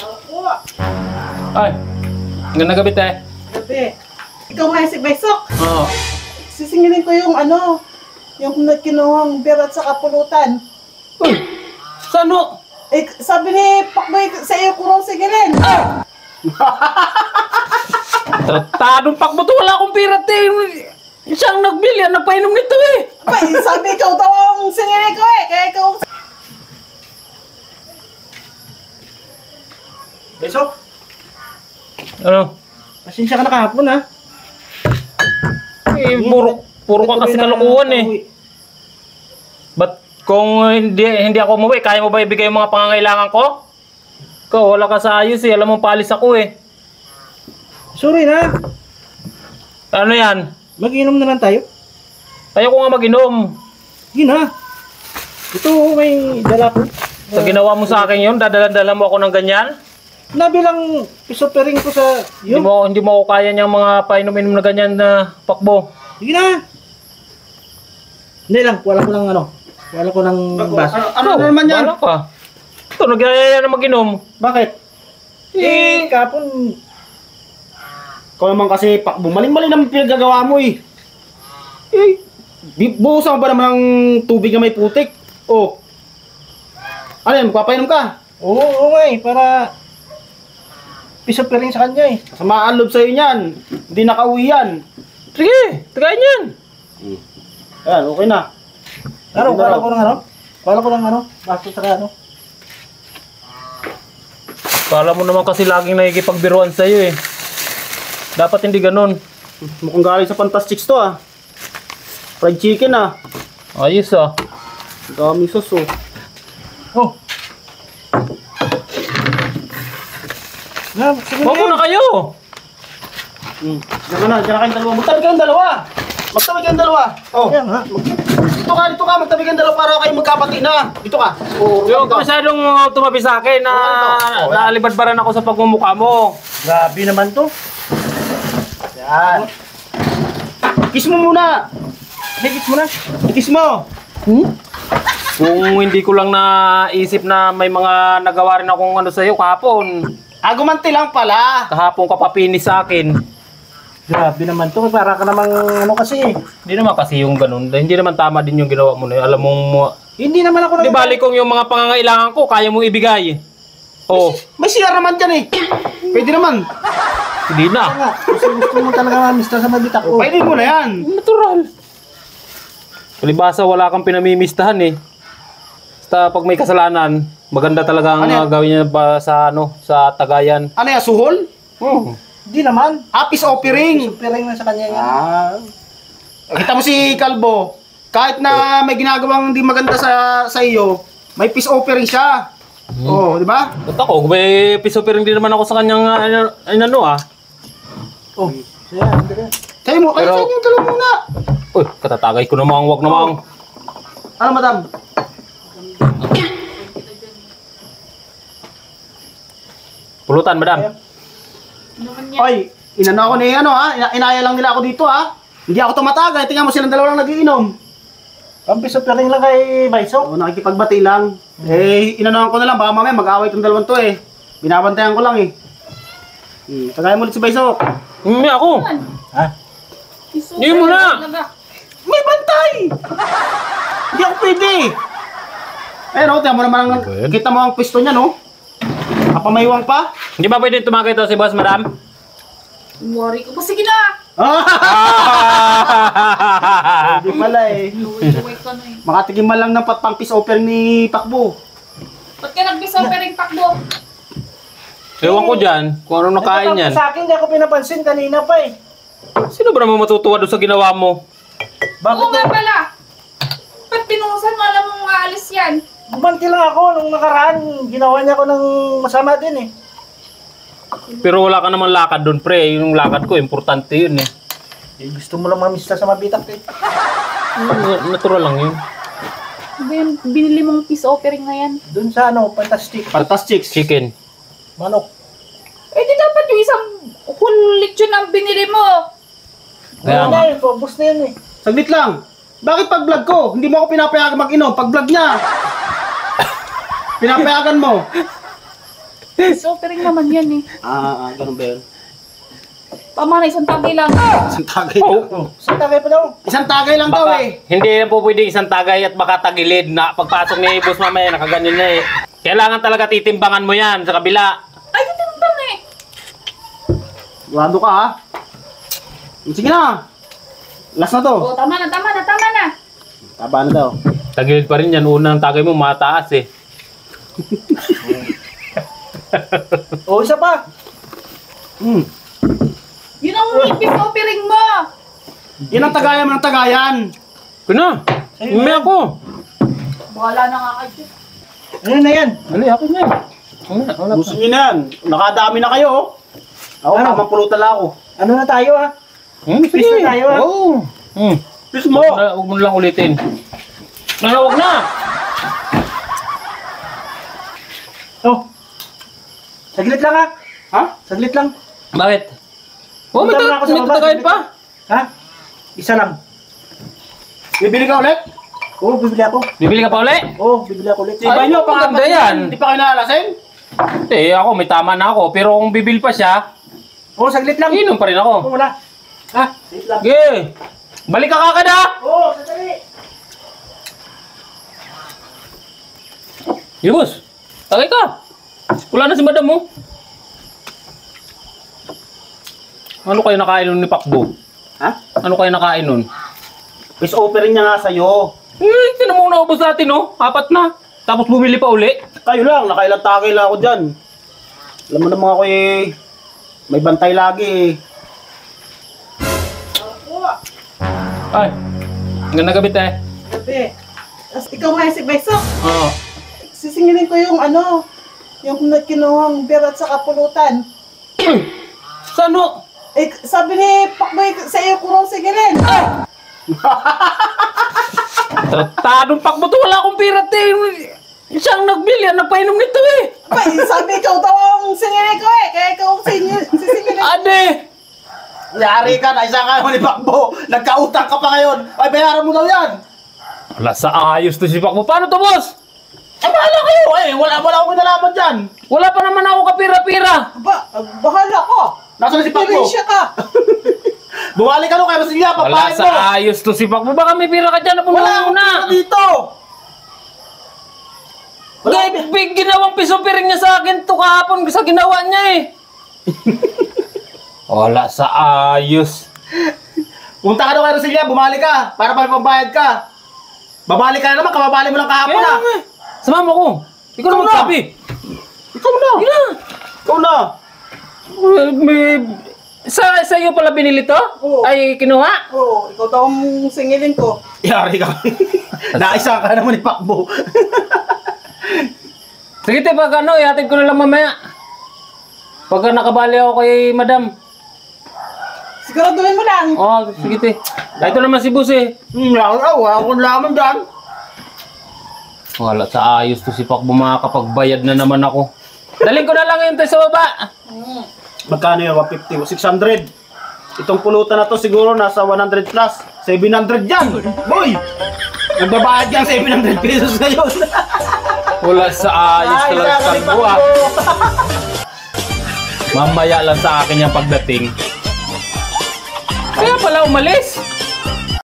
Opo. Ay, ganda gabi tayo. Gabi. Ikaw nga si Baysok. Oo. Sisingilin ko yung yung kinuhang beer at saka pulutan. Uy, sa ano? Eh, sabi ni Pakboy sa iyo ko raw singilin. Tratadong pakbo to, wala akong pirat eh. Siyang nagbili, nagpainom nito eh. Abay, sabi ikaw daw ang singilin ko eh. Kaya ikaw... Baysok, Ano? pasensya ka na kahapon ha. Eh, puro ka kasi kalukuhan eh. Ba't kung hindi ako umuwi, kaya mo ba ibigay yung mga pangangailangan ko? Ikaw, wala ka sa ayos eh. Alam mo, paalis ako eh. Sorry na, Ano yan? mag-inom na lang tayo. Ayaw ko nga mag-inom. Sige na. Ito, may dala ko. Sa ginawa mo sa akin yun, dadala-dala mo ako ng ganyan? Nabilang pisopering ko sa iyo. Hindi mo ako kaya niyang mga painom-inom na ganyan na pakbo. Sige na. Hindi lang, wala ko ng Wala ko ng bas. Ano naman yan? Wala ka. Ito, nagyayaya na mag-inom. Bakit? Kapon. Ikaw naman kasi, bumaling-maling naman pinagagawa mo eh. Buhusan mo ba naman ng tubig na may putik? Oh. Ano yan, magpapainom ka? Oo nga eh, para pisopering sa kanya eh. Samaan loob sa'yo niyan. Hindi nakauwi yan. Sige, tagayin yan. Ayan, okay na. Wala ko ng basto sa Kala mo naman kasi laging nakikipagbiruan sa'yo eh. Dapat hindi ganun. Mukhang galing sa Fantastics to ah. Fried chicken ah. Ayos ah. Dami sauce oh. Oh. Huwag mo na kayo. Diyan na kayong dalawa. Magtabi kayong dalawa. Oh. Dito ka, magtabi kayong dalawa para kayo magkapati na. Dito ka. Oh, Yung masyadong tumabi sa akin na naalibadbaran ako sa pagmumukha mo. grabe naman to. Yan. Kiss mo muna. Kiss mo. Kung hindi ko lang naisip na may mga nagawa rin akong sa'yo kahapon. Gumanti lang pala. Kahapon ka papinis sa akin. Grabe naman to. Para ka namang kasi. Hindi naman kasi yung ganun. Hindi naman tama din yung ginawa mo na. Alam mong... Hindi naman ako Di bali kung yung mga pangangailangan ko, kaya mong ibigay. Oh, May CR naman dyan eh. Pwede naman. hindi na. Kasi gusto mo talaga mamista sa mabitak ko. Pwede mo na yan. Natural. Palibasa wala kang pinamimistahan eh. Basta pag may kasalanan, maganda talaga ang gawin niya ba sa sa tagayan. Ano yan, suhol? Oh. Hindi naman. Peace offering. Offering na sa kanya yan. Kita mo si Kalbo. Kahit na may ginagawang hindi maganda sa iyo, may peace offering siya. Oh, di ba? Ba't ako? May piso-piring din naman ako sa kanyang Oh. Yan, kayo mo, kayo sa inyo dalawa muna. Uy, katatagay ko namang, wag namang. Ano, madam? Pulutan, madam. Oy, inano ako ni inaya lang nila ako dito Hindi ako tumatagay, tingnan mo silang dalawa lang nagiinom. Ang piso-piring lang kay Baysok. Nakikipagbati lang. Inanohan ko na lang, baka mamaya mag-away itong dalawang to eh. Binabantayan ko lang eh. Tagay mo ulit si Baysok. Hindi ako. Ha? Hindi mo na. May bantay! Hindi ako pwede. Tiyan mo naman, kita mo ang pwesto niya, no? Kapamaywang pa. Hindi ba pwede tumakay to si boss, madam? Worry ko pa. Sige na! Hindi pala eh. Wait ka na eh. Makatikim man lang ng patpang peace offering ni Pakbo. Ba't ka nag-bisopering pakbo? Ewan ko dyan, kung anong nakain yan. Sa akin, hindi ako pinapansin kanina pa eh. Sino ba naman matutuwa doon sa ginawa mo? Bakit Oo nga pala. Ba't pinuhusan mo? Alam mong aalis yan. Gumanti lang ako nung nakaraan. Ginawa niya ako ng masama din eh. Pero wala ka naman lakad doon, pre. Yung lakad ko, importante yun eh. Gusto mo lang mamista sa mabitak eh. Natural lang yun. Ano yung binili mong peace offering na yan? Doon sa Fantastics. Chicken. Manok. Eh di dapat yung isang whole lechon ang binili mo. Kaya Ano nga. na yun, paubos na yun eh. Saglit lang. Bakit pag vlog ko, hindi mo ako pinapayagan mag-inom? Pag vlog niya, pinapayagan mo. Peace offering naman yan eh. Ganun ba yun? Tama na, isang tagay lang. Isang tagay lang. Sa tagay pa daw. Isang tagay lang daw Baka, eh. hindi na po pwede isang tagay at baka tagilid na pagpasok ni boss mamaya nakaganyan na eh. Kailangan talaga titimbangan mo yan sa kabila. Ay, titimbang eh. Wado ka ha. Sige na. Last na to. Oh, tama na. Taba na daw. Tagilid pa rin yan. Unang tagay mo mataas eh. Isa pa. Yun ang peace offering mo. Yan ang tagayan mo ng tagayan. Kuna, may ako. Bahala na nga kayo. Ano na yan? Ali, ako na. Wala Gusto nyo na yan. Nakadami na kayo oh. Ako, Ano? tamang pulutan lang ako. Ano na tayo ha? Hmm, Peace na tayo ha? Oo. Peace mo. Huwag mo lang ulitin. Huwag na. Oh. Saglit lang ha? Ha? Saglit lang. Bakit? Oh, may Punta na ako sa baba, tatagayin saglit pa. lang. Ha? Isa lang. Bibili ka ulit? Oo, bibili ako. Bibili ka pa ulit? Oo, bibili ako ulit. Diba nyo, maganda pangapat yan. Hindi pa kayo nalalasing? Eh, ako may tama na ako. Pero kung bibil pa siya, Oo, saglit lang. inom pa rin ako. Oo, wala. Ha? Saglit lang. Sige. Balik ka kagad ha. Oo, sandali. Yus, tagay ka. Wala na si madam mo. Ano kayo nakain nun ni Pakbo? Ha? Ano kayo nakain nun? Peace offering niya nga sa'yo. Eh, tinan mo naubos natin, no? 4 na. Tapos bumili pa uli. Kayo lang, nakailang tagay lang ako dyan. Alam mo naman ako eh, may bantay lagi eh. Ay, ganda gabi tayo. Sabi. Tapos ikaw nga si Beso. Oo. Sisingilin ko yung ano, yung kinuhang beer at saka pulutan. Sa ano? Eh, sabi ni Pakboy sa iyo ko raw singilin. Tratadong Pakbo to. Wala akong pirat eh. Siyang nagbili, nagpainom nito eh. Abay, sabi ikaw daw ang singilin ko eh. Kaya ikaw ang sisingilin. Ade! Yari ka, naisa ka naman ni Pakbo. Nagkautang ka pa ngayon. Ay, bayaran mo daw yan. Wala sa ayos to si Pakbo. Paano to, boss? Ay, bahala kayo eh. Wala akong kinalaman dyan. Wala pa naman ako kapira-pira. Aba, bahala ko. Nasaan si Pakbo? Siya ka. Bumalik ka no kay Basilya, Wala papahin mo. sa ayos to si Pakbo. Baka may pira ka dyan na Wala pumunta akong na. pira dito. Wala akong Big ginawang piso-piring niya sa akin to kahapon sa ginawa niya eh. Wala sa ayos. Punta ka daw kay Rosilya, bumalik ka. Para may pambayad ka. Babalik ka na naman, kababalik mo lang kahapon Kaya ah. nga. Sumama ko. Ikaw na Ikaw na. magsabi. Ikaw na. Ina. Ikaw na. May... Sa iyo pala binili to? Oo. Ay, kinuha? Oo, ikaw daw ang singilin ko. Yari ka. Naisa ka naman ni Pakbo. Sige te, pag ano, ihatid ko na lang mamaya. Pagka nakabali ako kay madam. Siguraduhin mo lang. Oh, sige te. Ito naman si boss eh. Wala akong laman dyan. Wala sa ayos to si Pakbo, makakapagbayad na naman ako. Daling ko na lang yun te sa baba. Magkano yun? 150 o 600? Itong pulutan na to siguro nasa 100 plus. 700 yan! Boy! Nagbabayad yan 700 pesos ngayon. Wala sa ayos talaga sa Pakbo ah. Mamaya lang sa akin yung pagdating. Kaya pala umalis.